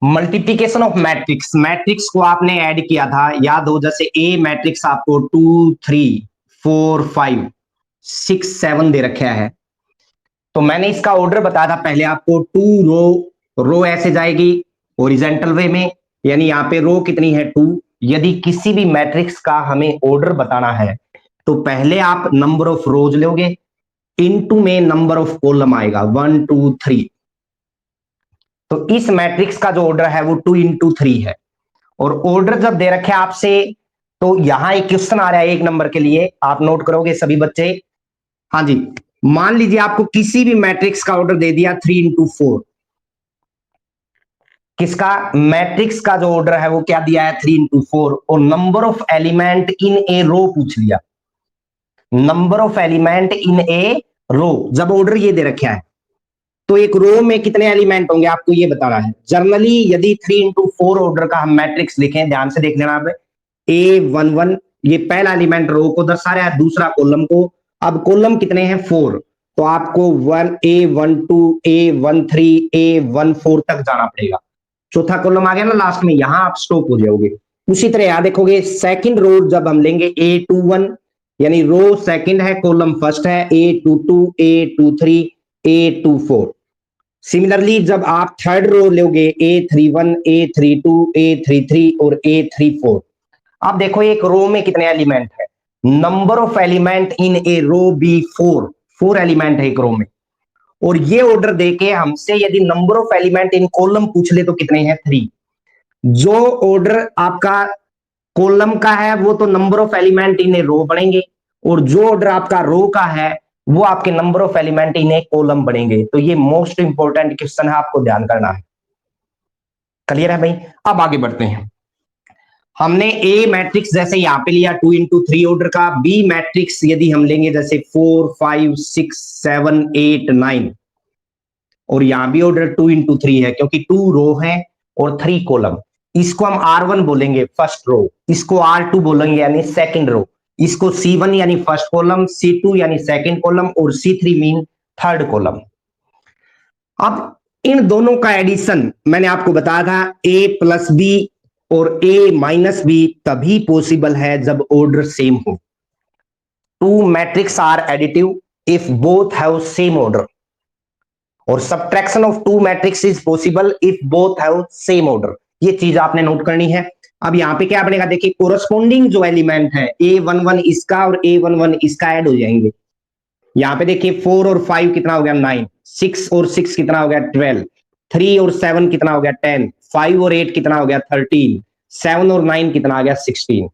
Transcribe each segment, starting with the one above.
Multiplication of matrix, matrix को आपने add किया था, याद हो, जैसे ए मैट्रिक्स आपको 2 3 4 5 6 7 दे रखा है, तो मैंने इसका ऑर्डर बताया था पहले आपको, टू रो ऐसे जाएगी ओरिजेंटल वे में, यानी यहाँ पे रो कितनी है 2। यदि किसी भी मैट्रिक्स का हमें ऑर्डर बताना है तो पहले आप नंबर ऑफ रोज लोगे, इनटू में नंबर ऑफ कॉलम आएगा 1 2 3। तो इस मैट्रिक्स का जो ऑर्डर है वो 2 into 3 है। और ऑर्डर जब दे रखे आपसे, तो यहां एक क्वेश्चन आ रहा है 1 नंबर के लिए, आप नोट करोगे सभी बच्चे। हाँ जी, मान लीजिए आपको किसी भी मैट्रिक्स का ऑर्डर दे दिया 3 into 4। किसका? मैट्रिक्स का जो ऑर्डर है वो क्या दिया है 3 into 4, और number of element in a रो पूछ लिया, number of element in a रो। जब ऑर्डर ये दे रखा है तो एक रो में कितने एलिमेंट होंगे आपको ये बताना है। जनरली यदि 3 into 4 ऑर्डर का हम मैट्रिक्स लिखें, ध्यान से देख लेना आप, A11 ये पहला एलिमेंट रो को दर्शा रहा है, दूसरा कॉलम को। अब कॉलम कितने हैं 4, तो आपको 1A12 A13 A14 तक जाना पड़ेगा। चौथा कॉलम आ गया ना लास्ट में, यहां आप स्टॉप हो जाओगे। उसी तरह यहां देखोगे सेकंड रो जब हम लेंगे A21, यानी रो सेकंड है कॉलम फर्स्ट है, A22 A23 A24। सिमिलरली जब आप थर्ड रो लोगे A31 A32 A33 और A34। अब देखो एक रो में कितने एलिमेंट है, number of element in a row B 4 element है एक रो में। और ये ऑर्डर देके हमसे यदि number of element in column पूछ ले तो कितने हैं 3। जो ऑर्डर आपका कॉलम का है वो तो number of element in a रो बनेंगे, और जो ऑर्डर आपका रो का है वो आपके number of element in A column बनेंगे। तो ये मोस्ट इंपॉर्टेंट क्वेश्चन है, आपको ध्यान करना है। क्लियर है भाई? अब आगे बढ़ते हैं। हमने ए मैट्रिक्स जैसे यहां पे लिया 2 into 3 ऑर्डर का, बी मैट्रिक्स यदि हम लेंगे जैसे 4 5 6 7 8 9, और यहां भी ऑर्डर 2 into 3 है क्योंकि 2 रो है और 3 कॉलम। इसको हम R1 बोलेंगे फर्स्ट रो, इसको R2 बोलेंगे यानी सेकंड रो, इसको C1 यानी फर्स्ट कॉलम, C2 यानी सेकंड कॉलम, और C3 मीन थर्ड कॉलम। अब इन दोनों का एडिशन मैंने आपको बताया था A+B और A-B तभी पॉसिबल है जब ऑर्डर सेम हो। Two matrix are additive if both have same order, और subtraction of two matrix is possible if both have same order. ये चीज आपने नोट करनी है। अब यहाँ पे क्या बनेगा, देखिए कोरस्पोंडिंग जो एलिमेंट है A11 इसका और A11 इसका ऐड हो जाएंगे। यहाँ पे देखिए 4 और 5 कितना हो गया 9, 6 और 6 कितना हो गया 12, 3 और 7 कितना हो गया 10, 5 और 8 कितना हो गया 13, 7 और 9 कितना आ गया 16।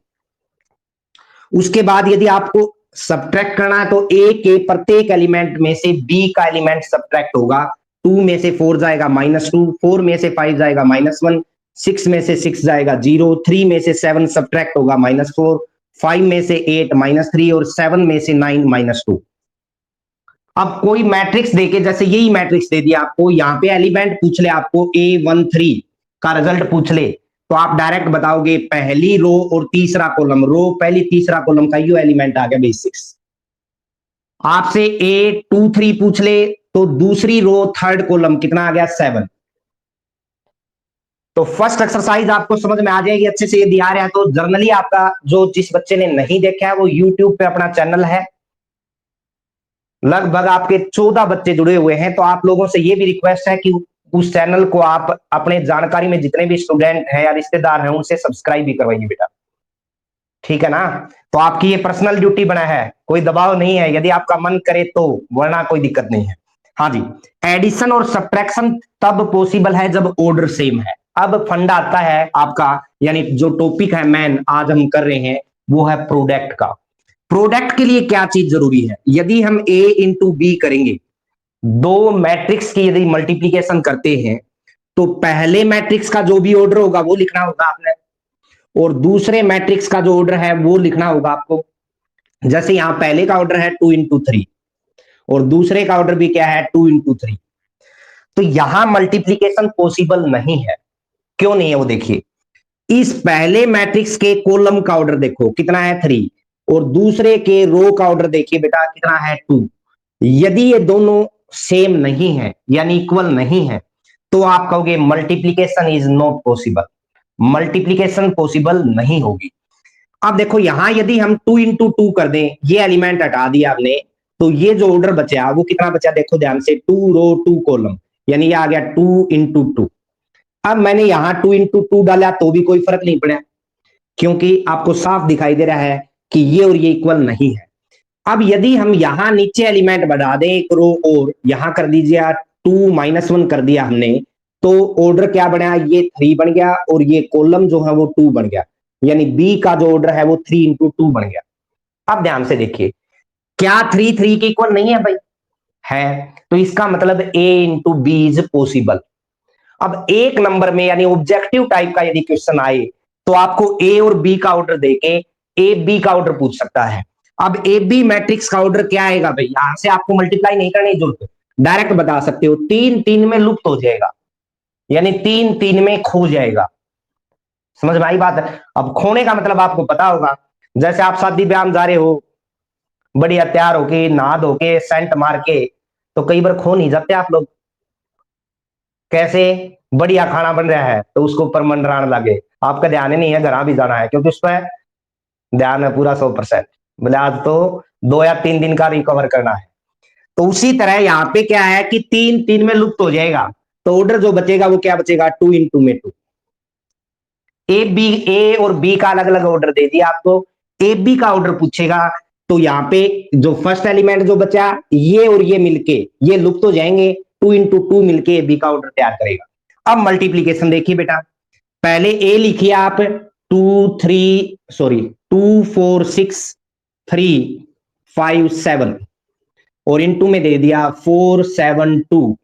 उसके बाद यदि आपको सब्ट्रैक्ट करना है तो ए के प्रत्येक एलिमेंट में से बी का एलिमेंट सब्ट्रैक्ट होगा। 2 में से 4 जाएगा -2, 4 में से 5 जाएगा -1, 6 में से 6 जाएगा 0, 3 में से 7 सब्ट्रैक्ट होगा -4, 5 में से 8 -3 और 7 में से 9 -2। अब कोई मैट्रिक्स देके, जैसे यही मैट्रिक्स दे दिया आपको, यहाँ पे एलिमेंट पूछ ले आपको A13 का रिजल्ट पूछ ले, तो आप डायरेक्ट बताओगे पहली रो और तीसरा कॉलम, रो पहली तीसरा कॉलम का यो एलिमेंट आ गया बेसिक्स। आपसे A23 पूछ ले तो दूसरी रो थर्ड कॉलम कितना आ गया 7। तो फर्स्ट एक्सरसाइज आपको समझ में आ जाएगी अच्छे से, यदि आ रहा है तो। जर्नली आपका जो जिस बच्चे ने नहीं देखा है वो यूट्यूब पे अपना चैनल है, लगभग आपके 14 बच्चे जुड़े हुए हैं। तो आप लोगों से ये भी रिक्वेस्ट है कि उस चैनल को आप अपने जानकारी में जितने भी स्टूडेंट हैं या रिश्तेदार हैं उनसे सब्सक्राइब भी करवाइए बेटा, ठीक है ना। तो आपकी ये पर्सनल ड्यूटी बना है, कोई दबाव नहीं है, यदि आपका मन करे तो, वरना कोई दिक्कत नहीं है। हाँ जी, एडिशन और सब्ट्रैक्शन तब पॉसिबल है जब ऑर्डर सेम है। अब फंडा आता है आपका, यानी जो टॉपिक है मेन आज हम कर रहे हैं वो है प्रोडक्ट का। प्रोडक्ट के लिए क्या चीज जरूरी है, यदि हम A into B करेंगे, दो मैट्रिक्स की यदि मल्टीप्लीकेशन करते हैं तो पहले मैट्रिक्स का जो भी ऑर्डर होगा वो लिखना होगा आपने, और दूसरे मैट्रिक्स का जो ऑर्डर है वो लिखना होगा आपको। जैसे यहां पहले का ऑर्डर है 2 into 3 और दूसरे का ऑर्डर भी क्या है 2 into 3। तो यहां मल्टीप्लीकेशन पॉसिबल नहीं है। क्यों नहीं है वो देखिए, इस पहले मैट्रिक्स के कॉलम का ऑर्डर देखो कितना है 3, और दूसरे के रो का ऑर्डर देखिए बेटा कितना है 2। यदि ये दोनों सेम नहीं है यानी इक्वल नहीं है तो आप कहोगे multiplication is not possible, multiplication possible नहीं होगी। अब देखो यहां यदि हम 2 into 2 कर दें, ये एलिमेंट हटा दिया आपने, तो ये जो ऑर्डर बचा वो कितना बचा, देखो ध्यान से, 2 रो 2 कॉलम, यानी ये आ गया 2 into 2। अब मैंने यहां 2 into 2 डाला तो भी कोई फर्क नहीं पड़ा, क्योंकि आपको साफ दिखाई दे रहा है कि ये और ये इक्वल नहीं है। अब यदि हम यहां नीचे एलिमेंट बढ़ा दें एक रो, और यहां कर दीजिए 2 - 1 कर दिया हमने, तो ऑर्डर क्या बना, ये 3 बन गया, और ये कॉलम जो है वो 2 बन गया, यानी बी का जो ऑर्डर है वो 3 into 2 बन गया। अब ध्यान से देखिए, क्या 3 3 के इक्वल नहीं है भाई, है, तो इसका मतलब ए इंटू बी इज पॉसिबल। अब एक नंबर में यानी ऑब्जेक्टिव टाइप का यदि क्वेश्चन आए, तो आपको ए और बी का ऑर्डर देके ए बी का ऑर्डर पूछ सकता है। अब ए बी मैट्रिक्स का ऑर्डर क्या आएगा भाई, यहां से आपको मल्टीप्लाई नहीं करने की जरूरत, डायरेक्ट बता सकते हो, 3 3 में लुप्त हो जाएगा, यानी 3 3 में खो जाएगा। समझ में आई बात है? अब खोने का मतलब आपको पता होगा, जैसे आप शादी ब्याह में जा रहे हो, बढ़िया तैयार होके नहा धो के सेंट मार के, तो कई बार खो नहीं जाते आप लोग। कैसे? बढ़िया खाना बन रहा है तो उसको ऊपर मंडराने लगे, आपका ध्यान ही नहीं है, घर भी जाना है, क्योंकि उस पर ध्यान है पूरा 100%, बोले आज तो 2 या 3 दिन का रिकवर करना है। तो उसी तरह यहाँ पे क्या है कि 3 3 में लुप्त हो जाएगा, तो ऑर्डर जो बचेगा वो क्या बचेगा, 2 into 2। ए बी, ए और बी का अलग अलग ऑर्डर दे दिया आपको, ए बी का ऑर्डर पूछेगा, तो यहाँ पे जो फर्स्ट एलिमेंट जो बचा, ये और ये मिलके ये लुप्त हो जाएंगे, 2 into 2 मिलके ए बी का ऑर्डर तैयार करेगा। अब मल्टीप्लीकेशन देखिए बेटा, पहले ए लिखिए आप, 2 4 6 3 5 7, और इनटू में दे दिया 4 7 2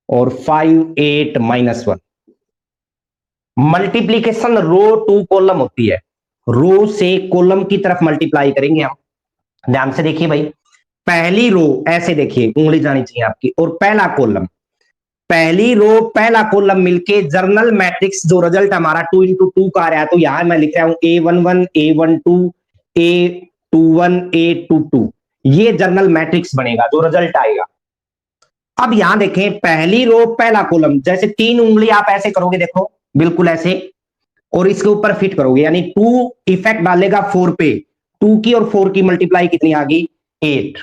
और 5 8 -1। मल्टीप्लीकेशन रो टू कॉलम होती है, रो से कॉलम की तरफ मल्टीप्लाई करेंगे हम। ध्यान से देखिए भाई, पहली रो ऐसे देखिए, उंगली जानी चाहिए आपकी, और पहला कॉलम, पहली रो पहला कॉलम मिलके जर्नल मैट्रिक्स जो रिजल्ट हमारा 2 into 2 का आ रहा है, तो यहां मैं लिख रहा हूं A11 A12 A21 A22, ये जर्नल मैट्रिक्स बनेगा जो रिजल्ट आएगा। अब यहां देखें, पहली रो पहला कॉलम, जैसे 3 उंगली आप ऐसे करोगे, देखो बिल्कुल ऐसे, और इसके ऊपर फिट करोगे, यानी 2 इफेक्ट डालेगा 4 पे, 2 की और 4 की मल्टीप्लाई कितनी आ गई, 8।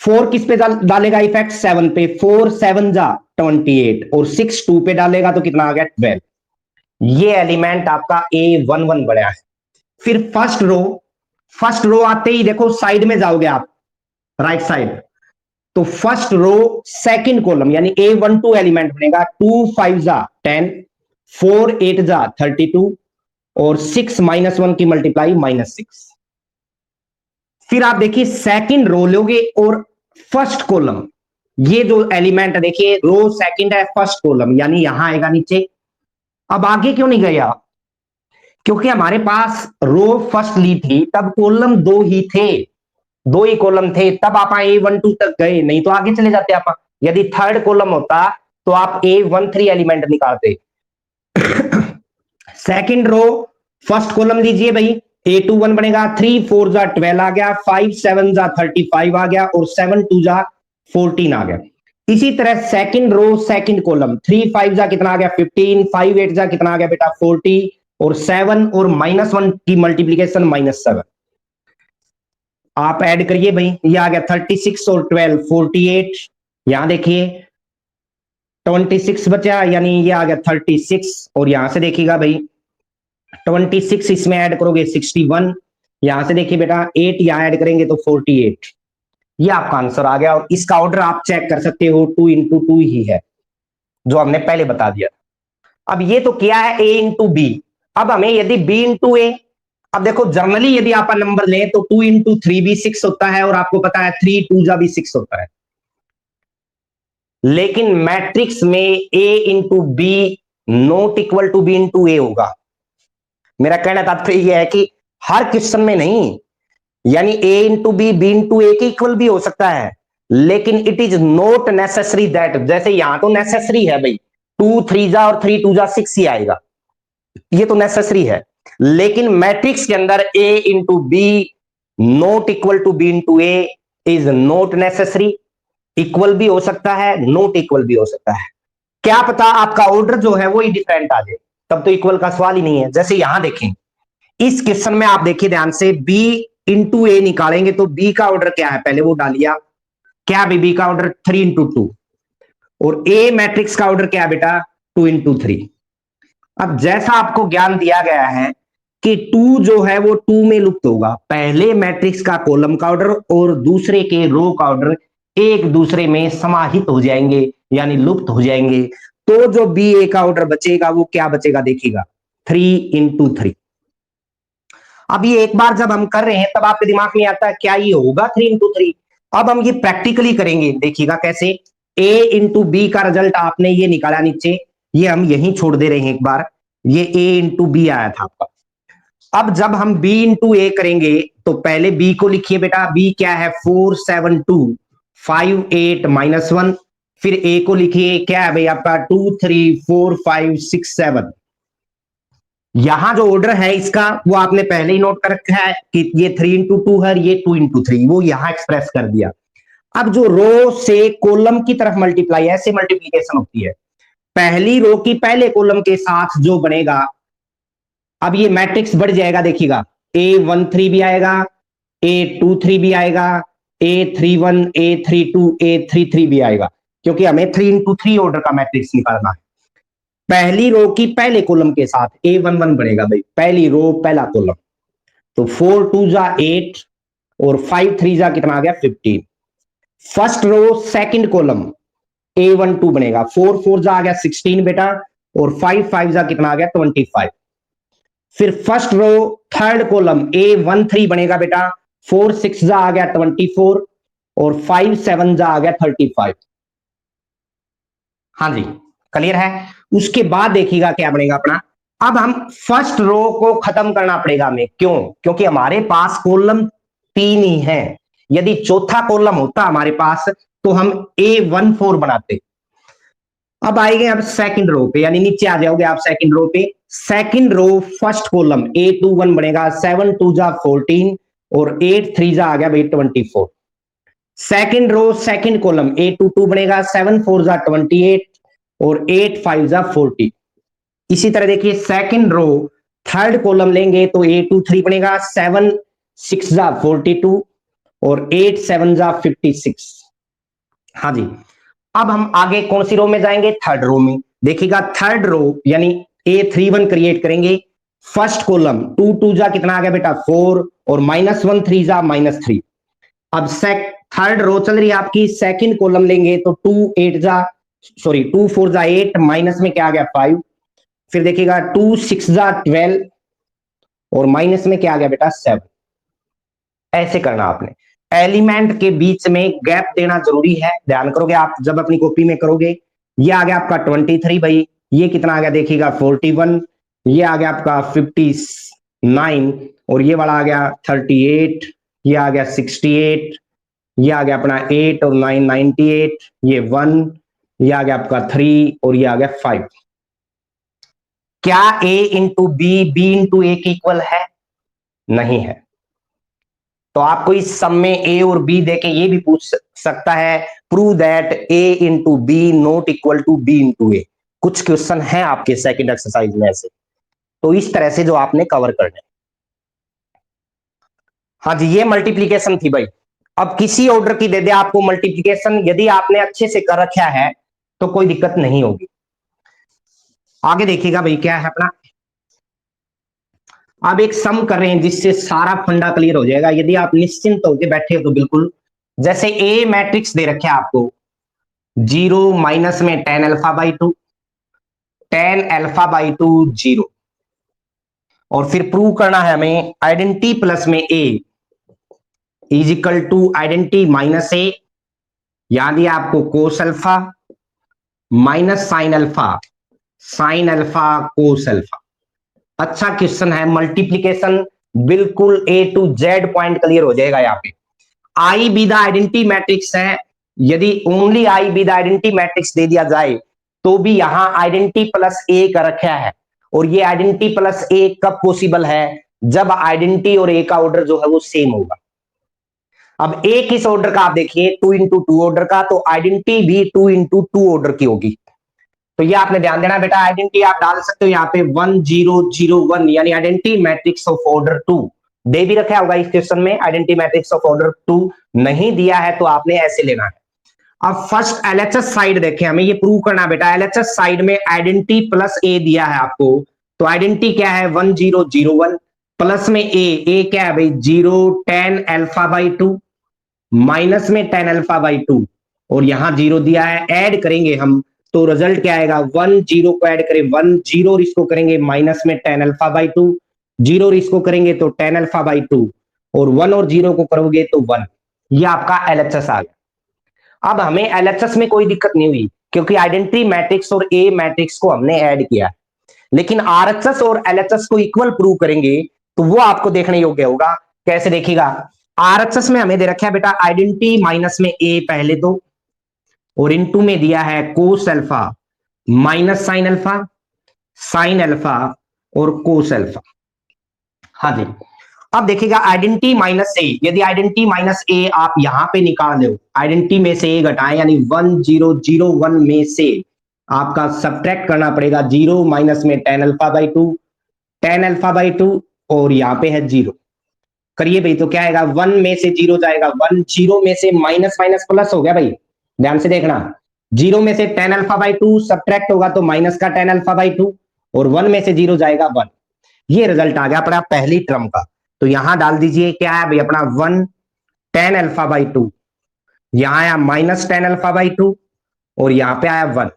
4 किस पे डालेगा इफेक्ट, 7 पे, 4 7 जा 28, और 6 2 पे डालेगा तो कितना आ गया, 12। ये एलिमेंट आपका A11 बना है। फिर फर्स्ट रो आते ही देखो साइड में जाओगे आप, राइट साइड, तो फर्स्ट रो सेकंड कॉलम यानी A12 एलिमेंट बनेगा, 2 5 जा 10, 4 8 जा 32, और 6 -1 की मल्टीप्लाई -6। फिर आप देखिए सेकंड रो लोगे और फर्स्ट कॉलम, ये जो एलिमेंट है देखिए, रो सेकंड है फर्स्ट कॉलम, यानी यहां आएगा नीचे। अब आगे क्यों नहीं गए आप, क्योंकि हमारे पास रो फर्स्ट ली थी तब कॉलम 2 ही थे, 2 ही कॉलम थे, तब आप A12 तक गए, नहीं तो आगे चले जाते आप। यदि थर्ड कॉलम होता तो आप A13 एलिमेंट निकालते। सेकंड रो फर्स्ट कॉलम लीजिए भाई, A21 बनेगा, 3 4 जा 12 आ गया, 5 7 जा 35 आ गया, और 7 2 जा 14 आ गया। इसी तरह सेकंड रो सेकंड कॉलम, 3 5 जा कितना आ गया, 15, 5 8 जा कितना आ गया बेटा, 40, और 7 और -1 की मल्टीप्लीकेशन -7। आप ऐड करिए भाई, ये आ गया 36 और 12 48, यहां देखिए 26 बचा, यानी ये आ गया 36, और यहां से देखिएगा भाई 26 इसमें ऐड करोगे 61, यहां से देखिए बेटा 8 यहां ऐड करेंगे तो 48। ये आपका आंसर आ गया, और इसका ऑर्डर आप चेक कर सकते हो, 2 into 2 ही है जो हमने पहले बता दिया। अब ये तो किया है A into B, अब हमें यदि B into A, अब देखो जनरली यदि आप नंबर लें तो 2 into 3 भी 6 होता है, और आपको पता है 3 2 जा भी 6 होता है, लेकिन मैट्रिक्स में A into B not equal to B into A होगा। मेरा कहना तात्पर्य यह है कि हर क्वेश्चन में नहीं, यानी A into B B into A के इक्वल भी हो सकता है, लेकिन it is not necessary that, जैसे यहां तो नेसेसरी है भाई, 2 3 जा और 3 2 जा 6 ही आएगा, ये तो नेसेसरी है, लेकिन मैट्रिक्स के अंदर A into B not equal to B into A is not necessary, equal भी हो सकता है, नॉट इक्वल भी हो सकता है। क्या पता आपका ऑर्डर जो है वो ही डिफरेंट आ जाए, तब तो इक्वल का सवाल ही नहीं है। जैसे यहां देखें, इस क्वेश्चन में आप देखिए ध्यान से, बी इंटू ए निकालेंगे तो बी का ऑर्डर क्या है, पहले वो डालिए। क्या बी का ऑर्डर 3 इंटू 2, और ए मैट्रिक्स का ऑर्डर क्या है बेटा 2 इंटू 3। अब जैसा आपको ज्ञान दिया गया है कि 2 जो है वो 2 में लुप्त होगा, पहले मैट्रिक्स का कॉलम का ऑर्डर और दूसरे के रो का ऑर्डर एक दूसरे में समाहित हो जाएंगे, यानी लुप्त हो जाएंगे। तो जो बी ए का ऑर्डर बचेगा वो क्या बचेगा, देखिएगा 3 इंटू 3। अब ये एक बार जब हम कर रहे हैं तब आपके दिमाग में आता है क्या ये होगा 3 इंटू 3। अब हम ये प्रैक्टिकली करेंगे, देखिएगा कैसे। ए इंटू बी का रिजल्ट आपने ये निकाला नीचे, ये हम यहीं छोड़ दे रहे हैं एक बार, ये ए इंटू बी आया था आपका। अब जब हम b इंटू ए करेंगे तो पहले b को लिखिए बेटा, b क्या है 4 7 2 5 8 -1। फिर a को लिखिए, क्या है भाई आपका 2 3 4 5 6 7। यहां जो ऑर्डर है इसका वो आपने पहले ही नोट कर रखा है कि ये 3 इंटू 2 है, ये 2 इंटू 3, वो यहां एक्सप्रेस कर दिया। अब जो रो से कॉलम की तरफ मल्टीप्लाई, ऐसे मल्टीप्लीकेशन होती है, पहली रो की पहले कॉलम के साथ जो बनेगा, अब ये मैट्रिक्स बढ़ जाएगा, देखिएगा A13 भी आएगा, A23 भी आएगा, A31 A32 A33 भी आएगा, क्योंकि हमें 3 इंटू 3 ऑर्डर का मैट्रिक्स निकालना है। पहली रो की पहले कॉलम के साथ A11 बढ़ेगा भाई, पहली रो पहला कॉलम, तो 4 2 जा 8 और 5 3 जा कितना आ गया 15। First row second column A12 बनेगा, 4 4 जा आ गया 16 बेटा, और 5 5 जा कितना आ गया 25। फिर first row third column A13 बनेगा बेटा, 4 6 जा आ गया 24 और 5 7 जा आ गया 35। हाँ जी, क्लियर है। उसके बाद देखिएगा क्या बनेगा अपना। अब हम फर्स्ट रो को खत्म करना पड़ेगा हमें, क्यों, क्योंकि हमारे पास कॉलम 3 ही है। यदि चौथा कॉलम होता हमारे पास तो हम A14 बनाते। अब आएंगे अब सेकंड रो पे, यानी नीचे आ जाओगे आप सेकंड रो पे। Second row first column A21 बनेगा, 7 2 जा 14 और 8 3 जा आ गया भाई 24। Second row second column A22 बनेगा, 7 4 जा 28 और 8 5 जा 40। इसी तरह देखिए सेकंड रो थर्ड कॉलम लेंगे तो A23 बनेगा, 7 6 जा 42 और 8 7 जा 56। हाँ जी, अब हम आगे कौन सी रो में जाएंगे, थर्ड रो में। देखिएगा थर्ड रो यानी A31 क्रिएट करेंगे, फर्स्ट कॉलम 2 2 जा कितना आ गया बेटा 4 और -1 3 जा -3। अब थर्ड रो चल रही है आपकी, सेकंड कॉलम लेंगे तो 2 4 जा 8 माइनस में क्या आ गया 5। फिर देखिएगा 2 6 जा 12 और माइनस में क्या आ गया बेटा 7। ऐसे करना आपने, एलिमेंट के बीच में गैप देना जरूरी है, ध्यान करोगे आप जब अपनी कॉपी में करोगे। ये आ गया आपका 23 भाई, ये कितना आ गया देखिएगा 41, ये आ गया आपका 59 और ये वाला आ गया 38, ये आ गया 68, ये आ गया अपना 8 और 9 98, ये 1, ये आ गया आपका 3 और ये आ गया 5। क्या A इंटू बी इंटू ए की इक्वल है, नहीं है। तो आपको इस सम में ए और बी देके ये भी पूछ सकता है, prove that A into B not equal to B into A. कुछ क्वेश्चन है आपके सेकंड एक्सरसाइज में ऐसे, तो इस तरह से जो आपने कवर करना है। हाँ जी, ये मल्टीप्लीकेशन थी भाई। अब किसी ऑर्डर की दे दे आपको मल्टीप्लीकेशन, यदि आपने अच्छे से कर रखा है तो कोई दिक्कत नहीं होगी। आगे देखिएगा भाई क्या है अपना। अब एक सम कर रहे हैं जिससे सारा फंडा क्लियर हो जाएगा, यदि आप निश्चिंत होकर बैठे हो तो बिल्कुल। जैसे ए मैट्रिक्स दे रखे आपको, 0 माइनस में 10 अल्फा बाई 2, 10 अल्फा बाई 2 0, और फिर प्रूव करना है हमें आइडेंटिटी प्लस में A is equal to identity minus A, याद दिया आपको cos alpha minus sine alpha, sine alpha cos alpha. अच्छा क्वेश्चन है, मल्टीप्लीकेशन बिल्कुल A to Z point clear हो जाएगा यहाँ पे। I be the identity matrix है, यदि only I be the identity matrix दे दिया जाए तो भी यहां आइडेंटिटी प्लस ए का रखा है, और ये आइडेंटिटी प्लस ए कब पॉसिबल है, जब आइडेंटिटी और ए का ऑर्डर जो है वो सेम होगा। अब ए किस ऑर्डर का, आप देखिए 2 इंटू 2 ऑर्डर का, तो आइडेंटिटी भी 2 इंटू 2 ऑर्डर की होगी। तो ये आपने ध्यान देना बेटा, आइडेंटिटी आप डाल सकते हो यहाँ पे 1001, यानी आइडेंटिटी मैट्रिक्स ऑफ ऑर्डर 2 दे भी रखा होगा इस क्वेश्चन में, आइडेंटिटी मैट्रिक्स ऑफ ऑर्डर 2 नहीं दिया है तो आपने ऐसे लेना है। अब फर्स्ट एलएचएस साइड देखें, हमें ये प्रूव करना है बेटा, एलएचएस साइड में आइडेंटिटी प्लस ए दिया है आपको, तो आइडेंटिटी क्या है 1001 प्लस में ए क्या है भाई 0 10 अल्फा बाई 2 माइनस में 10 अल्फा बाई 2 और यहां 0 दिया है, ऐड करेंगे हम तो रिजल्ट क्या आएगा 10 को ऐड करें 10 और इसको करेंगे माइनस में 10 अल्फा बाई 2, 0 और इसको करेंगे तो 10 अल्फा बाई 2 और 1 और 0 को करोगे तो 1। ये आपका एलएचएस आ गया। अब हमें एलएचएस में कोई दिक्कत नहीं हुई क्योंकि आइडेंटिटी मैट्रिक्स और ए मैट्रिक्स को हमने ऐड किया, लेकिन आरएचएस और एलएचएस को इक्वल प्रूव करेंगे तो वो आपको देखने योग्य होगा। कैसे देखिएगा, आरएचएस में हमें दे रखा है बेटा आइडेंटिटी माइनस में ए पहले तो, और इनटू में दिया है कोस अल्फा माइनस साइन अल्फा और कोस अल्फा। हाँ जी, अब देखिएगा आइडेंटिटी माइनस ए, यदि आइडेंटिटी माइनस ए आप यहां पे निकाल दो, आइडेंटिटी में से ए घटाएं यानी 1001 में से आपका सब्ट्रैक्ट करना पड़ेगा 0 माइनस में 10 अल्फा बाई 2, 10 अल्फा बाई 2 और यहां पे है 0, करिए भाई तो क्या आएगा 1 में से 0 जाएगा 1, 0 में से माइनस माइनस प्लस हो गया भाई, ध्यान से देखना, 0 में से 10 अल्फा बाई 2 सब्ट्रैक्ट होगा तो माइनस का 10 अल्फा बाई 2 और 1 में से 0 जाएगा 1। ये रिजल्ट आ गया अपना पहली टर्म का, तो यहां डाल दीजिए क्या है भाई अपना 1 10 अल्फा बाई 2, यहां आया माइनस 10 अल्फा बाई 2 और यहां पे आया 1।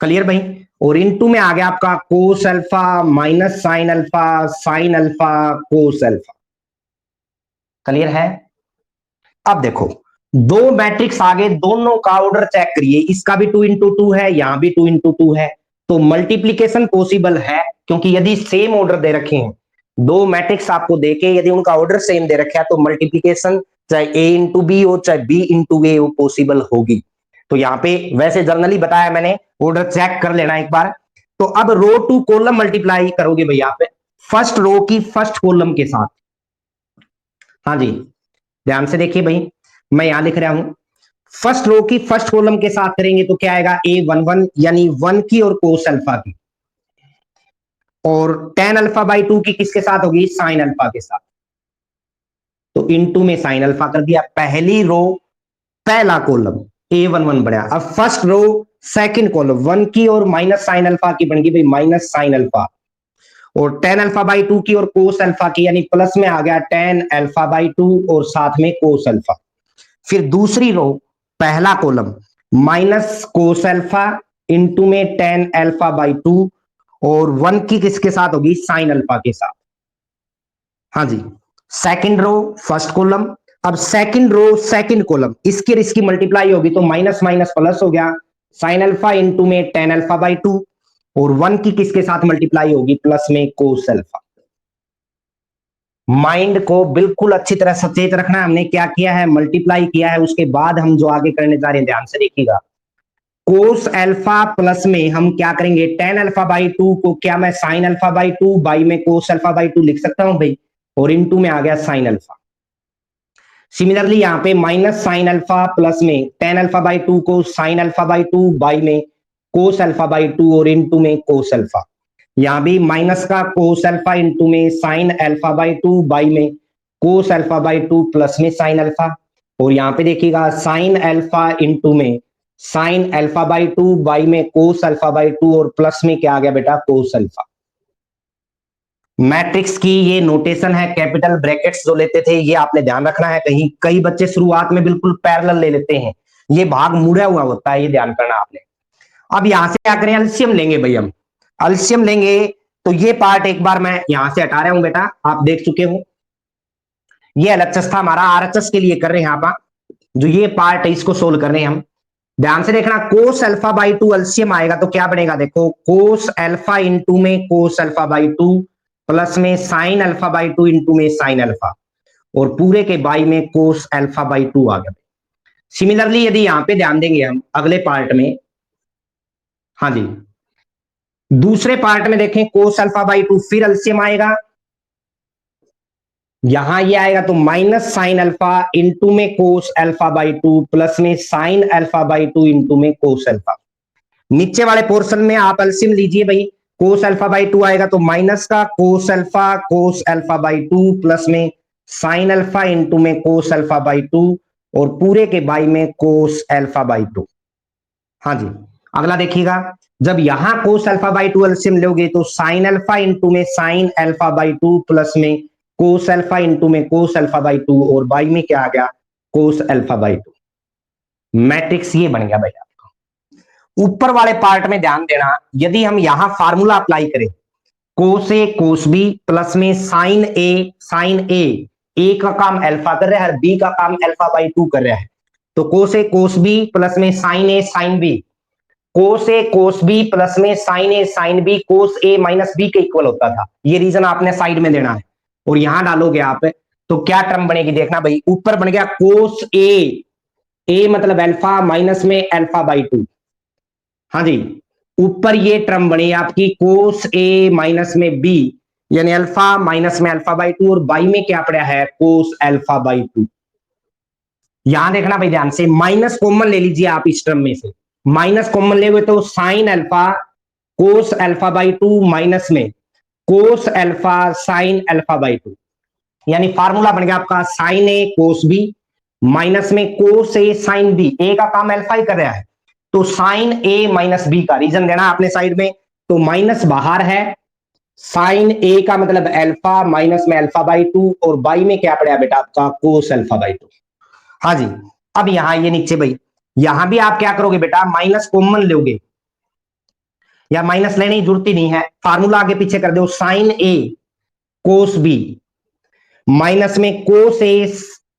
क्लियर भाई, और इनटू में आ गया आपका कोस alpha minus sine alpha cos alpha. Clear है। अब देखो दो मैट्रिक्स आगे, दोनों का ऑर्डर चेक करिए, इसका भी 2 इंटू 2 है, यहां भी 2 इंटू 2 है, तो मल्टीप्लीकेशन पॉसिबल है क्योंकि यदि सेम ऑर्डर दे रखे हैं, दो मैट्रिक्स आपको देके यदि उनका ऑर्डर सेम दे रखा है तो मल्टीप्लीकेशन चाहे ए इंटू बी हो चाहे बी इंटू ए हो पॉसिबल होगी। तो यहाँ पे वैसे जनरली बताया मैंने, ऑर्डर चेक कर लेना एक बार। तो अब रो टू कॉलम मल्टीप्लाई करोगे भैया पे फर्स्ट रो की फर्स्ट कॉलम के साथ। हाँ जी, ध्यान से देखिए भाई, मैं यहां लिख रहा हूं फर्स्ट रो की फर्स्ट कॉलम के साथ करेंगे तो क्या आएगा A11 यानी 1 की और कोस अल्फा की, और 10 अल्फा बाई 2 की किसके साथ होगी साइन अल्फा के साथ, तो इनटू में साइन अल्फा कर दिया। पहली रो पहला कॉलम A11 बढ़िया। अब फर्स्ट रो सेकंड कॉलम 1 की और माइनस साइन अल्फा की बन गई भाई माइनस साइन अल्फा, और 10 अल्फा बाई 2 की और कोस अल्फा की, यानी प्लस में आ गया 10 अल्फा बाई 2 और साथ में कोस अल्फा। फिर दूसरी रो पहला column minus cos alpha into में 10 अल्फा बाई 2 और 1 की किसके साथ होगी साइन अल्फा के साथ। हाँ जी, सेकंड रो फर्स्ट कॉलम, अब सेकंड रो सेकंड कॉलम इसकी और इसकी मल्टीप्लाई होगी तो माइनस माइनस प्लस हो गया, साइन अल्फा इंटू में 10 अल्फा बाई 2 और 1 की किसके साथ मल्टीप्लाई होगी प्लस में कोस अल्फा। माइंड को बिल्कुल अच्छी तरह सचेत रखना है, हमने क्या किया है मल्टीप्लाई किया है, उसके बाद हम जो आगे करने जा रहे हैं ध्यान से देखिएगा। कोस अल्फा प्लस में हम क्या करेंगे 10 अल्फा बाई 2 को क्या मैं साइन अल्फा बाई 2 बाई में कोस अल्फा बाई 2 लिख सकता हूं भाई, और इनटू में आ गया साइन अल्फा। सिमिलरली यहां पे माइनस साइन अल्फा प्लस में 10 अल्फा बाई 2 को साइन अल्फा बाई 2 बाई में कोस अल्फा बाई 2 और इनटू में कोस अल्फा, यहां भी माइनस का कोस अल्फा इंटू में साइन अल्फा बाई 2 बाई में कोस अल्फा बाई 2 प्लस में साइन अल्फा, और यहां पे देखिएगा साइन अल्फा इंटू में साइन अल्फा बाई 2 बाई में कोस अल्फा बाई 2 और प्लस में क्या आ गया बेटा कोस अल्फा। मैट्रिक्स की ये नोटेशन है, कैपिटल ब्रैकेट्स जो लेते थे ये आपने ध्यान रखना है, कहीं कई बच्चे शुरुआत में बिल्कुल पैरेलल ले लेते हैं, ये भाग मुड़ा हुआ होता है, ये ध्यान करना आपने। अब यहां से क्या करें एलसीएम लेंगे भाई, हम एलसीएम लेंगे तो ये पार्ट एक बार मैं यहां से हटा रहा हूं बेटा, आप देख चुके हो ये एलएचएस था हमारा, आरएचएस के लिए कर रहे हैं यहां पर, जो ये पार्ट है इसको सोल्व कर रहे हैं हम। ध्यान से देखना कोस अल्फा बाई 2 एलसीएम आएगा तो क्या बनेगा देखो कोस अल्फा इंटू में कोस अल्फा बाई 2 प्लस में साइन अल्फा बाई 2 इंटू में साइन अल्फा और पूरे के बाई में कोस अल्फा बाई 2 आ गया। सिमिलरली यदि यहां पे ध्यान देंगे हम अगले पार्ट में, हाँ जी दूसरे पार्ट में देखें कोस अल्फा बाई 2 फिर एलसीएम आएगा, यहां ये आएगा तो माइनस साइन अल्फा इंटू में कोस अल्फा बाई 2 प्लस में साइन अल्फा बाई 2 इंटू में कोस अल्फा। नीचे वाले पोर्शन में आप एलसीएम लीजिए भाई, कोस अल्फा बाई 2 आएगा तो माइनस का कोस अल्फा बाई 2 प्लस में साइन अल्फा इंटू में कोस अल्फा बाई 2 और पूरे के बाई में कोस अल्फा बाई 2। हाँ जी, अगला देखिएगा, जब यहां कोस अल्फा बाई 2 एलसीएम लोगे तो साइन अल्फा इंटू में साइन अल्फा बाई 2 प्लस में कोस अल्फा इंटू में कोस अल्फा बाई 2 और बाई में क्या आ गया, कोस अल्फा बाई 2। मैट्रिक्स ये बन गया भाई आपका। ऊपर वाले पार्ट में ध्यान देना, यदि हम यहां फार्मूला अप्लाई करें कोस ए कोस बी प्लस में साइन ए का काम अल्फा कर रहा है, बी का काम अल्फा बाई 2 कर रहा है, तो कोस ए कोस बी प्लस में साइन ए साइन बी, कोस ए कोस बी प्लस में साइन ए साइन बी कोस ए माइनस बी के इक्वल होता था। ये रीजन आपने साइड में देना है और यहां डालोगे आप तो क्या टर्म बनेगी देखना भाई, ऊपर बन गया कोस ए मतलब अल्फा माइनस में अल्फा बाई 2। हाँ जी, ऊपर ये टर्म बनी आपकी कोस ए माइनस में बी यानी अल्फा माइनस में अल्फा बाई 2 और बाई में क्या पड़ा है, कोस अल्फा बाई 2। यहां देखना भाई ध्यान से, माइनस कॉमन ले लीजिए आप इस टर्म में से, माइनस कॉमन ले हुए तो sine alpha cos alpha by 2 minus में cos alpha sine alpha by 2, यानी फार्मूला बन गया आपका sine A cos B minus में कोस ए साइन बी, ए का काम अल्फा ही कर रहा है तो साइन ए माइनस बी का रीजन देना आपने साइड में, तो माइनस बाहर है, साइन ए का मतलब अल्फा माइनस में अल्फा बाई 2 और बाई में क्या पड़ा बेटा आपका कोस अल्फा बाई 2। हाँ जी, अब यहां ये नीचे भाई, यहां भी आप क्या करोगे बेटा, माइनस कॉमन लोगे या माइनस लेने की जरूरत ही नहीं है, फार्मूला आगे पीछे कर दो, sign A cos B minus में कोस ए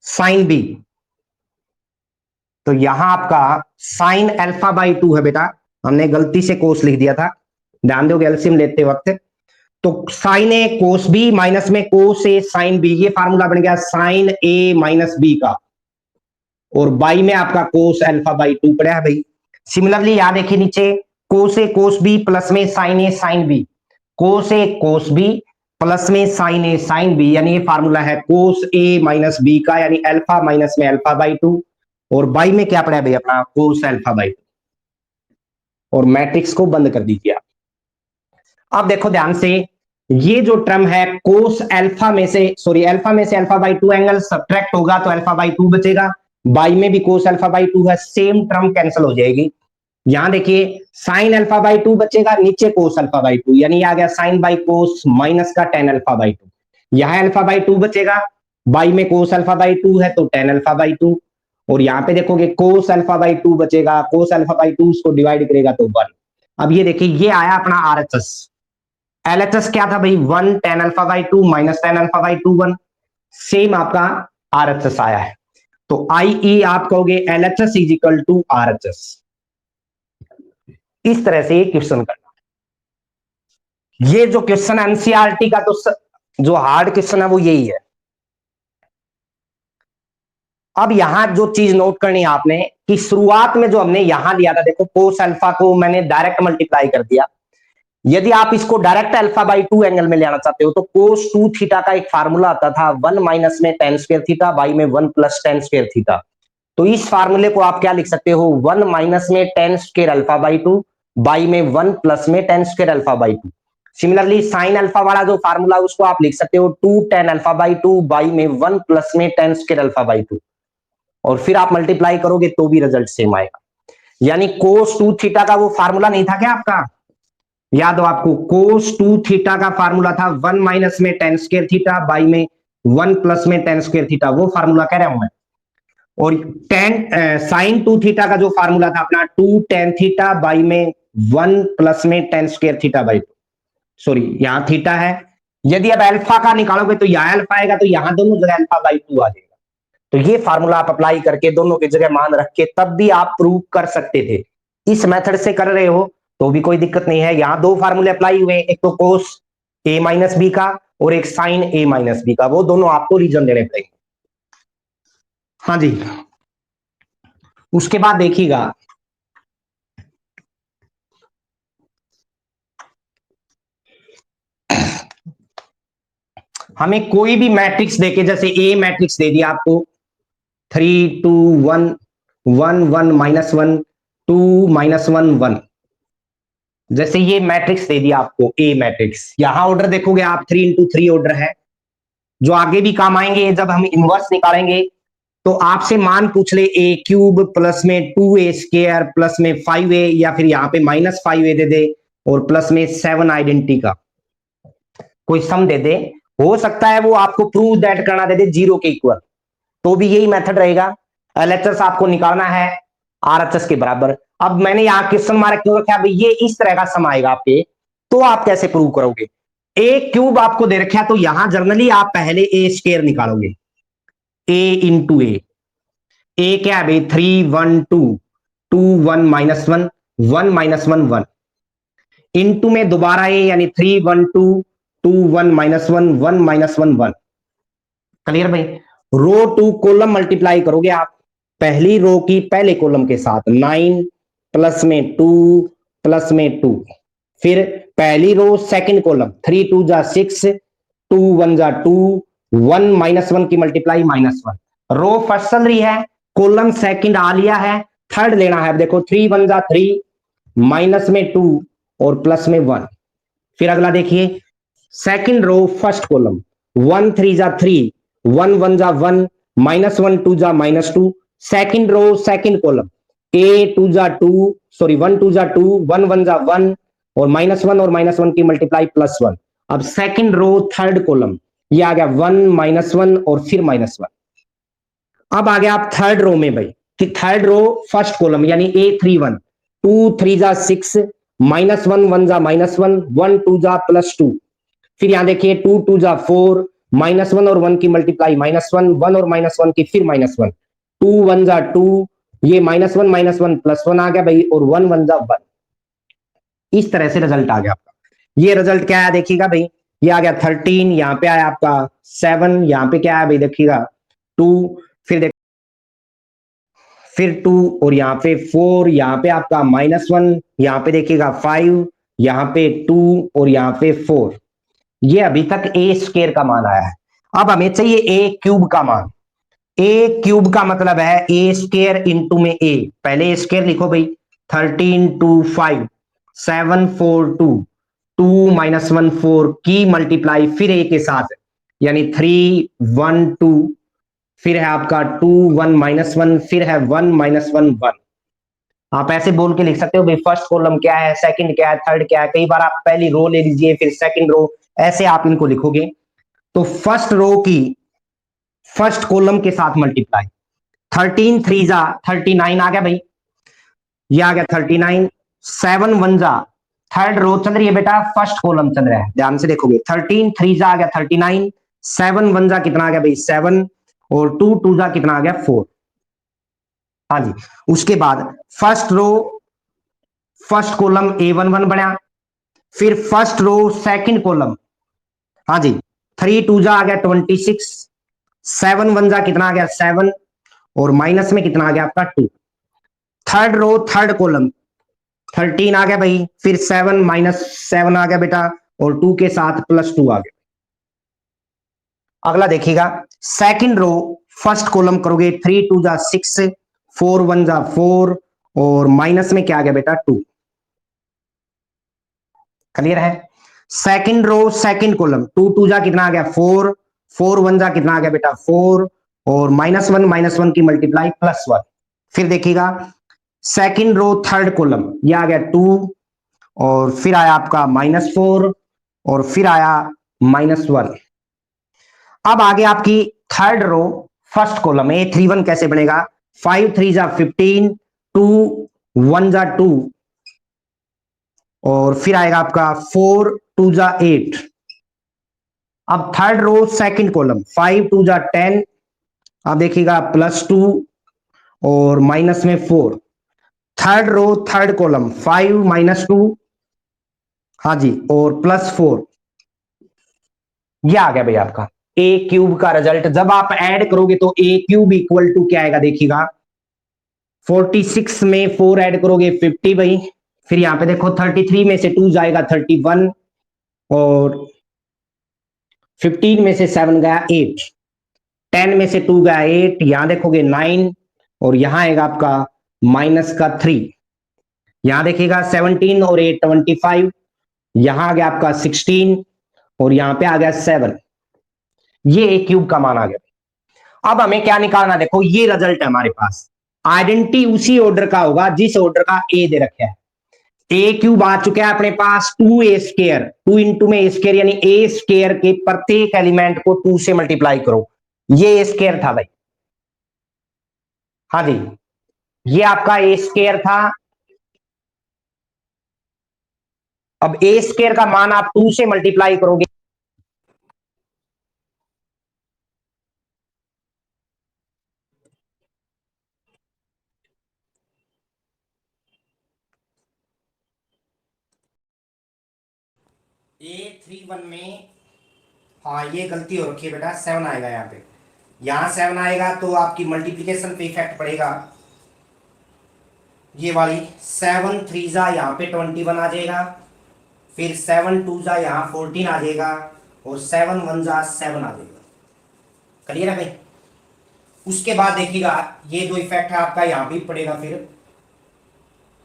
साइन बी, तो यहां आपका साइन अल्फा बाई 2 है बेटा, हमने गलती से कोस लिख दिया था, ध्यान दोगे एलसीएम लेते वक्त, तो sign A cos B minus में कोस ए साइन बी, ये फार्मूला बन गया साइन ए माइनस बी का, और बाई में आपका कोस अल्फा बाई 2 पड़ा है भाई। सिमिलरली यहां देखिए नीचे कोस ए कोस बी प्लस में साइन ए साइन बी, कोस ए कोस बी प्लस में साइन ए साइन बी, यानी ये फार्मूला है कोस ए माइनस बी का, यानी अल्फा माइनस में अल्फा बाई 2 और बाई में क्या पड़ा है भाई अपना कोस अल्फा बाई 2, और मैट्रिक्स को बंद कर दीजिए आप। अब देखो ध्यान से, ये जो टर्म है कोस अल्फा में से अल्फा बाई 2 एंगल सब्ट्रैक्ट होगा तो अल्फा बाई 2 बचेगा, बाई में भी कोस अल्फा बाई 2 है, सेम टर्म कैंसिल हो जाएगी। यहां देखिए साइन अल्फा बाई 2 बचेगा, नीचे कोस अल्फा बाई 2, यानी आ गया साइन बाई कोस माइनस का टेन अल्फा बाई 2, यहां अल्फा बाई 2 बचेगा, बाई में कोस अल्फा बाई 2 है तो टेन अल्फा बाई 2, और यहां पे देखोगे कोस अल्फा बाई 2 बचेगा, कोस अल्फा बाई 2 उसको डिवाइड करेगा तो 1। अब ये देखिए ये आया अपना आरएचएस, एलएचएस क्या था भाई 1 ten alpha by 2 minus ten alpha by 2 1, same आपका आरएचएस आया है, तो आई आप कहोगे LHS is equal to RHS. इस तरह से ये क्वेश्चन करना, ये जो क्वेश्चन एनसीईआरटी का तो जो हार्ड क्वेश्चन है वो यही है। अब यहां जो चीज नोट करनी है आपने कि शुरुआत में जो हमने यहां लिया था, देखो कोस अल्फा को मैंने डायरेक्ट मल्टीप्लाई कर दिया, यदि आप इसको डायरेक्ट अल्फा बाई 2 एंगल में ले आना चाहते हो तो कोस 2 थीटा का एक फार्मूला आता था 1 माइनस में टेन स्क्वायर थीटा बाई में 1 प्लस टेन स्क्वायर थीटा, तो इस फार्मूले को आप क्या लिख सकते हो 1 माइनस में ten square alpha by 2 by में 1 प्लस में ten square alpha by 2। Similarly sine alpha वाला जो फार्मूला उसको आप लिख सकते हो 2 टेन अल्फा बाई 2 बाई में 1 प्लस में टेन स्क्वायर अल्फा बाई 2, और फिर आप मल्टीप्लाई करोगे तो भी रिजल्ट सेम आएगा। यानी कोस 2 थीटा का वो फार्मूला नहीं था क्या आपका, याद हो आपको, कोस 2 थीटा का फार्मूला था 1 माइनस में टेन स्क्वायर थीटा बाई में 1 प्लस में टेन स्क्वायर थीटा, वो फार्मूला कह रहा हूं मैं। और साइन 2 थीटा का जो फार्मूला था अपना 2 टेन थीटा बाई में 1 प्लस में ten square theta by 2, sorry यहां थीटा है, यदि अब अल्फा का निकालोगे तो यहां अल्फा आएगा तो यहां दोनों जगह अल्फा बाई 2 आ जाएगा, तो ये फार्मूला आप अप्लाई करके दोनों की जगह मान रख के तब भी आप प्रूव कर सकते थे। इस मेथड से कर रहे हो तो भी कोई दिक्कत नहीं है। यहां दो फार्मूले अप्लाई हुए, एक तो कोस ए माइनस बी का और एक साइन ए माइनस बी का, वो दोनों आपको रीजन देने पड़ेंगे। हाँ जी, उसके बाद देखिएगा हमें कोई भी मैट्रिक्स देके, जैसे ए मैट्रिक्स दे दिया आपको 3 2 1 1 1 -1 2 -1 1, जैसे ये मैट्रिक्स दे दिया आपको ए मैट्रिक्स, यहां ऑर्डर देखोगे आप 3 into 3 ऑर्डर है, जो आगे भी काम आएंगे जब हम इनवर्स निकालेंगे। तो आपसे मान पूछ ले ए क्यूब प्लस में 2a² प्लस में 5a, या फिर यहाँ पे -5a दे दे और प्लस में 7 आइडेंटिटी का कोई सम दे दे, हो सकता है वो आपको प्रूव दैट करना दे दे 0 के इक्वल, तो भी यही मेथड रहेगा। एलएचएस आपको निकालना है आरएचएस के बराबर। अब मैंने यहाँ क्वेश्चन मार्क क्यों रखा भाई, ये इस तरह का सम आएगा आपके, तो आप कैसे प्रूव करोगे। ए क्यूब आपको दे रखा है, तो यहां जनरली आप पहले ए स्क्वायर निकालोगे, ए इंटू ए क्या है भाई 3 1 2 2 1 -1 1 -1 1 इंटू में दोबारा ए यानी 3 1 2 2 1 -1 1 -1 1। क्लियर भाई। रो टू कॉलम मल्टीप्लाई करोगे आप, पहली रो की पहले कॉलम के साथ 9 प्लस में 2 प्लस में 2, फिर पहली रो सेकंड कॉलम 3 2 जा 6 2 1 जा 2 1 -1 की मल्टीप्लाई -1। रो फर्स्ट चल रही है, कॉलम सेकंड आ लिया है, थर्ड लेना है। अब देखो 3 1 जा 3 माइनस में 2 और प्लस में 1। फिर अगला देखिए सेकंड रो फर्स्ट कॉलम 1 3 जा 3 1 1 जा 1 -1 2 जा -2। Second row second column a 2 जा 2 सॉरी 1 2 जा 2 1 1 जा 1 और -1 और -1 की मल्टीप्लाई +1। अब सेकंड रो थर्ड कॉलम ये आ गया 1 -1 और फिर -1। अब आ गया आप थर्ड रो में भाई, कि थर्ड रो फर्स्ट कॉलम यानी a 3 1 2 3 जा 6 -1 1 जा -1 1 2 जा +2। फिर यहां देखिए 2 2 जा 4 -1 और 1 की मल्टीप्लाई -1 1 और -1 की फिर -1 2 1 जा 2 ये -1 -1 +1 आ गया भाई और 1 1 जा 1। इस तरह से रिजल्ट आ गया आपका। ये रिजल्ट क्या है देखिएगा भाई, ये आ गया 13, यहाँ पे आया आपका 7, यहाँ पे क्या है भाई देखिएगा 2, फिर 2 और यहाँ पे 4, यहाँ पे आपका -1, यहाँ पे देखिएगा 5, यहाँ पे 2 और यहाँ पे 4। ये अभी तक ए स्क्वायर का मान आया है। अब हमें चाहिए ए क्यूब का मान। ए क्यूब का मतलब है ए स्क्वायर इंटू में ए, पहले ए स्क्वायर लिखो भाई 13 2 5 7 4 2 2 -1 4 की मल्टीप्लाई फिर ए के साथ यानी 3 1 2, फिर है आपका 2 1 -1 फिर है 1 -1 1। आप ऐसे बोल के लिख सकते हो भाई फर्स्ट कॉलम क्या है, सेकंड क्या है, थर्ड क्या है। कई बार आप पहली रो ले लीजिए फिर सेकंड रो, ऐसे आप इनको लिखोगे। तो फर्स्ट रो की फर्स्ट कॉलम के साथ मल्टीप्लाई 13 3 जा 39 आ गया भाई, ये आ गया 39। 7 1 जा थर्ड रो चल रही है बेटा, फर्स्ट कॉलम चल रहा है, ध्यान से देखोगे 13 3 जा आ गया 39, 7 1 जा कितना आ गया भाई 7 और 2 2 जा कितना आ गया 4। हाँ जी। उसके बाद first row first column A11 बना, फिर फर्स्ट रो सेकंड कॉलम, हाँ जी 3 2 जा आ गया 26, 7 1 जा कितना आ गया 7 और माइनस में कितना आ गया आपका 2। थर्ड रो थर्ड कॉलम 13 आ गया भाई, फिर 7 -7 आ गया बेटा और 2 के साथ +2 आ गया। अगला देखिएगा सेकंड रो फर्स्ट कॉलम करोगे 3 2 जा 6 4 1 जा 4 और माइनस में क्या आ गया बेटा 2। क्लियर है। सेकंड रो सेकंड कॉलम 2 2 जा कितना आ गया 4 4 1 जा कितना आ गया बेटा 4 और -1 की मल्टीप्लाई +1। फिर देखिएगा सेकंड रो थर्ड कॉलम ये आ गया 2 और फिर आया आपका -4 और फिर आया -1। अब आगे आपकी third row first column A31 कैसे बनेगा, 5 3 जा 15 2 1 जा 2 और फिर आएगा आपका 4 2 जा 8। अब थर्ड रो सेकंड कॉलम 5 2 जा 10, अब देखिएगा +2 और माइनस में 4। थर्ड रो थर्ड कॉलम 5 -2, हाँ जी और +4। ये आ गया भाई आपका ए क्यूब का रिजल्ट। जब आप ऐड करोगे तो ए क्यूब इक्वल टू क्या आएगा देखिएगा 46 में 4 ऐड करोगे 50 भाई, फिर यहां पे देखो 33 में से 2 जाएगा 31 और 15 में से 7 गया 8, 10 में से 2 गया 8, यहां देखोगे 9 और यहां आएगा आपका -3। यहां देखिएगा 17 और 8 25, यहां आ गया आपका 16 और यहां पे आ गया 7। ये ए क्यूब का मान आ गया। अब हमें क्या निकालना, देखो ये रिजल्ट है हमारे पास। आइडेंटिटी उसी ऑर्डर का होगा जिस ऑर्डर का ए दे रखा है। ए क्यूब आ चुका है अपने पास 2a², 2 इंटू में a² यानी a² के प्रत्येक एलिमेंट को 2 से मल्टीप्लाई करो। ये a² था भाई, हाँ जी, ये आपका a² था। अब a² का मान आप 2 से मल्टीप्लाई करोगे, A31 में, हाँ ये गलती हो रखी है बेटा, 7 आएगा यहाँ पे। यहाँ 7 आएगा तो आपकी मल्टीप्लीकेशन पे इफेक्ट पड़ेगा। ये वाली 7 3 जा यहाँ पे 21 आ जाएगा, फिर 7 2 जा यहाँ 14 आ जाएगा, और 7 1 जा 7 आ जाएगा। करिए ना भाई। उसके बाद देखिएगा ये जो इफेक्ट है आपका यहाँ भी पड़ेगा, फिर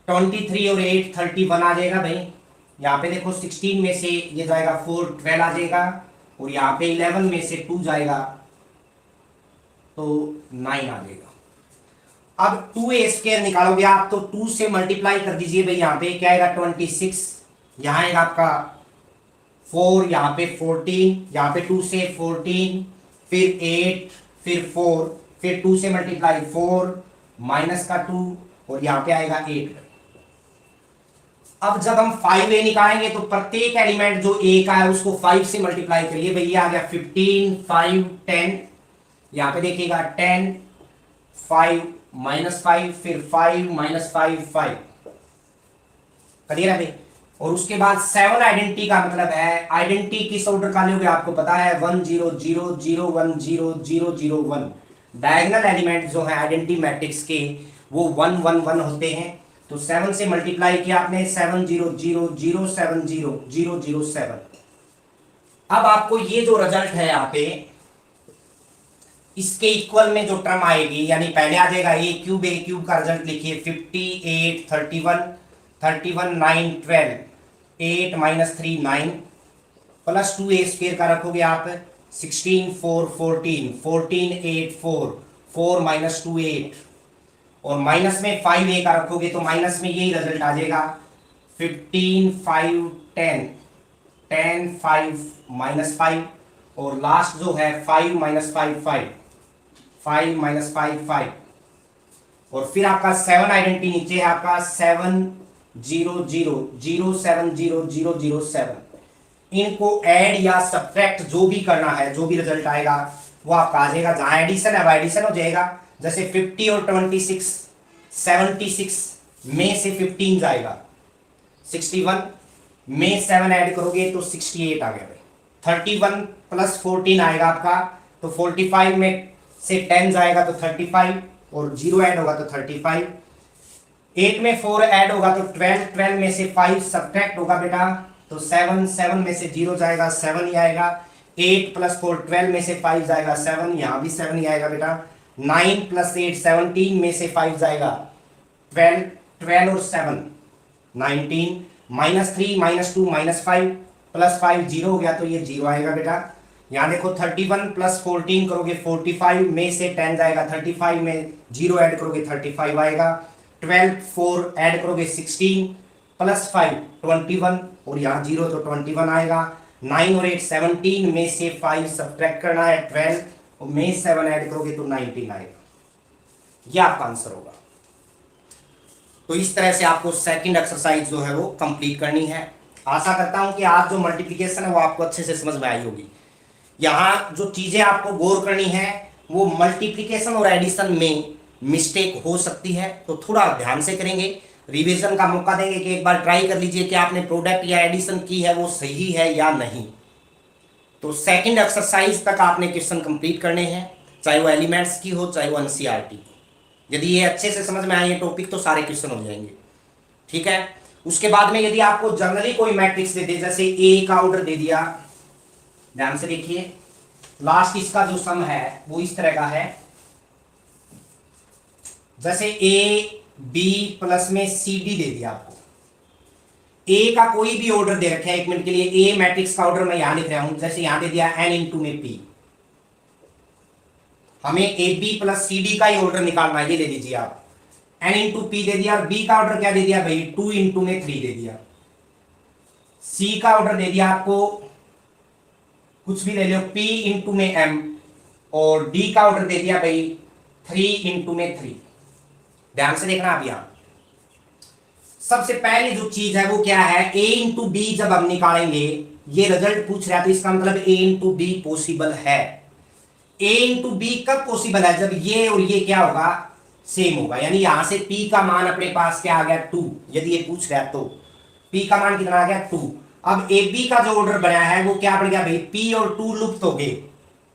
23 और 8 31 आ जाएगा भाई। यहाँ पे देखो 16 में से ये जाएगा 4 12 आ जाएगा, और यहाँ पे 11 में से 2 जाएगा तो 9 आ जाएगा। अब 2a² निकालोगे आप तो 2 से मल्टीप्लाई कर दीजिए भाई। यहाँ पे क्या आएगा 26, यहाँ आएगा आपका 4, यहाँ पे 14, यहाँ पे 2 से 14, फिर 8, फिर 4, फिर 2 से मल्टीप्लाई 4 माइनस का 2, और यहाँ पे आएगा 8। अब जब हम 5a निकालेंगे तो प्रत्येक एलिमेंट जो a का है उसको 5 से मल्टीप्लाई करिए भाई। ये आ गया 15 5 10, यहां पे देखिएगा 10 5 माइनस 5, फिर 5 माइनस 5 5, करिए ना भाई। और उसके बाद 7 आइडेंटिटी का मतलब है, आइडेंटिटी किस ऑर्डर का लोगे आपको पता है, 1 0 0 0 1 0 0 0 1। डायगोनल एलिमेंट जो है आइडेंटिटी मैट्रिक्स के वो 1 1 1 होते हैं। तो 7 से मल्टीप्लाई किया आपने, 7 0 0 0 7 0 0 0 7। अब आपको ये जो रिजल्ट है यहाँ पे, इसके इक्वल में जो टर्म आएगी, यानी पहले आ जाएगा ए क्यूब का रिजल्ट लिखिए 58 31 31 9 12, 8 माइनस 3 9, प्लस 2a² का रखोगे आप 16 4 14 14 8 4 4 माइनस 2 8, और माइनस में 5a का रखोगे तो माइनस में यही रिजल्ट आ जाएगा 15 5 10 10 5 माइनस 5, और लास्ट जो है 5 माइनस 5 5 5 माइनस 5 5, और फिर आपका 7 आइडेंटिटी नीचे है आपका 7 0 0 0 7 0 0 0 7। इनको ऐड या सब्ट्रैक्ट जो भी करना है, जो भी रिजल्ट आएगा वो आपका आ जाएगा। जहां एडिशन है एडिशन हो जाएगा, जैसे 50 और 26 76 में से 15 जाएगा, 61 में 7 ऐड करोगे तो 68 आ गया भाई। 31 प्लस 14 आएगा आपका, तो 45 में से 10 जाएगा तो 35, और 0 ऐड होगा तो 35। 8 में 4 ऐड होगा तो 12, 12 में से 5 सब्ट्रैक्ट होगा बेटा तो 7, 7 में से 0 जाएगा 7 ही आएगा। 8 प्लस 4 12 में से 5 जाएगा 7, यहां भी 7 ही आएगा बेटा। 9 प्लस 8 17 में से 5 जाएगा 12, 12 और 7 19, माइनस 3 माइनस 2 माइनस 5 प्लस 5 0 हो गया तो ये 0 आएगा बेटा। यहां देखो 31 प्लस 14 करोगे 45 में से 10 जाएगा 35 में 0 ऐड करोगे 35 आएगा। 12 4 ऐड करोगे 16 प्लस 5 21, और यहाँ 0 तो 21 आएगा। 9 और 8 17 में से 5 सब्ट्रैक्ट करना है 12, और में 7 ऐड करोगे तो 19 आएगा। यह आपका आंसर होगा। तो इस तरह से आपको सेकंड एक्सरसाइज जो है वो कंप्लीट करनी है। आशा करता हूं कि आज जो मल्टीप्लिकेशन है वो आपको अच्छे से समझ में आई होगी। यहां जो चीजें आपको गौर करनी है वो मल्टीप्लिकेशन और एडिशन में मिस्टेक हो सकती है, तो थोड़ा ध्यान से करेंगे, रिवीजन का मौका देंगे कि एक बार ट्राई कर लीजिए कि आपने प्रोडक्ट या एडिशन की है वो सही है या नहीं। तो सेकंड एक्सरसाइज तक आपने क्वेश्चन कंप्लीट करने हैं, चाहे वो एलिमेंट्स की हो चाहे वो एनसीईआरटी की। यदि ये अच्छे से समझ में आए ये टॉपिक तो सारे क्वेश्चन हो जाएंगे, ठीक है। उसके बाद में यदि आपको जनरली कोई मैट्रिक्स दे दे, जैसे ए का ऑर्डर दे दिया, ध्यान से देखिए, लास्ट इसका जो सम है वो इस तरह का है, जैसे ए बी प्लस में सी डी दे दिया आपको, ए का कोई भी ऑर्डर दे रखा है, 1 मिनट के लिए ए मैट्रिक्स का ऑर्डर मैं यहां लिख रहा हूं, जैसे यहां दे दिया एन इंटू में पी, हमें A B plus C D का ही ऑर्डर निकालना है, ये ले लीजिए आप, एन इंटू पी दे दिया, बी का ऑर्डर क्या दे दिया भाई 2 इंटू में 3 दे दिया, सी का ऑर्डर दे दिया आपको कुछ भी ले लो P इंटू में M, और D का ऑर्डर दे दिया भाई 3 इंटू में 3। ध्यान से देखना आप यहां, सबसे पहले जो चीज है वो क्या है, A इंटू बी जब हम निकालेंगे, ये रिजल्ट पूछ रहा है तो इसका मतलब A इंटू बी पॉसिबल है। A इंटू बी कब पॉसिबल है, जब ये और ये क्या होगा सेम होगा, यानी यहां से P का मान अपने पास क्या आ गया 2, यदि ये पूछ रहा है तो P का मान कितना आ गया 2। अब ए बी का जो ऑर्डर बनाया है वो क्या बन गया भाई, P और 2 लुप्त हो गए,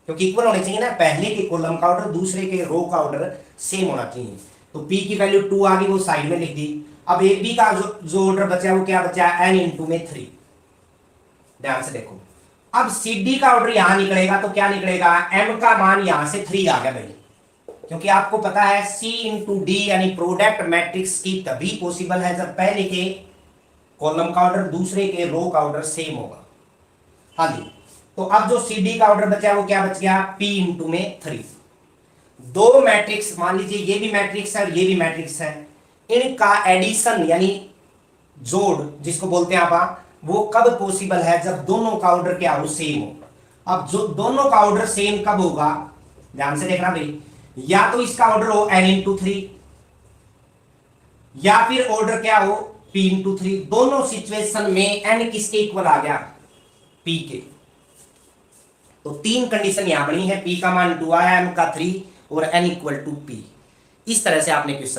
क्योंकि इक्वल होने चाहिए ना, पहले के कॉलम का ऑर्डर दूसरे के रो का ऑर्डर सेम होना चाहिए, तो P की वैल्यू 2 आ गई, वो साइड में लिख दी। अब ए बी का जो ऑर्डर बचा वो क्या बचा, n इंटू में 3। ध्यान से देखो, अब सी डी का ऑर्डर यहां निकलेगा तो क्या निकलेगा, m का मान यहां से 3 आ गया भाई, क्योंकि आपको पता है C इंटू डी यानी प्रोडक्ट मैट्रिक्स की तभी पॉसिबल है जब पहले के कॉलम का ऑर्डर दूसरे के रो का ऑर्डर सेम होगा। हाँ जी, तो अब जो सी डी का ऑर्डर बचा वो क्या बच गया, P इंटू में 3। दो मैट्रिक्स, मान लीजिए ये भी मैट्रिक्स है और ये भी मैट्रिक्स है, इनका एडिशन यानी जोड़ जिसको बोलते हैं आप, वो कब पॉसिबल है, जब दोनों का ऑर्डर क्या हो, सेम हो। अब जो दोनों का ऑर्डर सेम कब होगा, ध्यान से देखना भाई, या तो इसका ऑर्डर हो n इंटू 3, या फिर ऑर्डर क्या हो P इंटू 3। दोनों सिचुएशन में n किसके इक्वल आ गया, P के। तो 3 कंडीशन यहां बनी है, P का मान 2 आया, M का 3 और n इक्वल टू P। इस तरह से आपने क्वेश्चन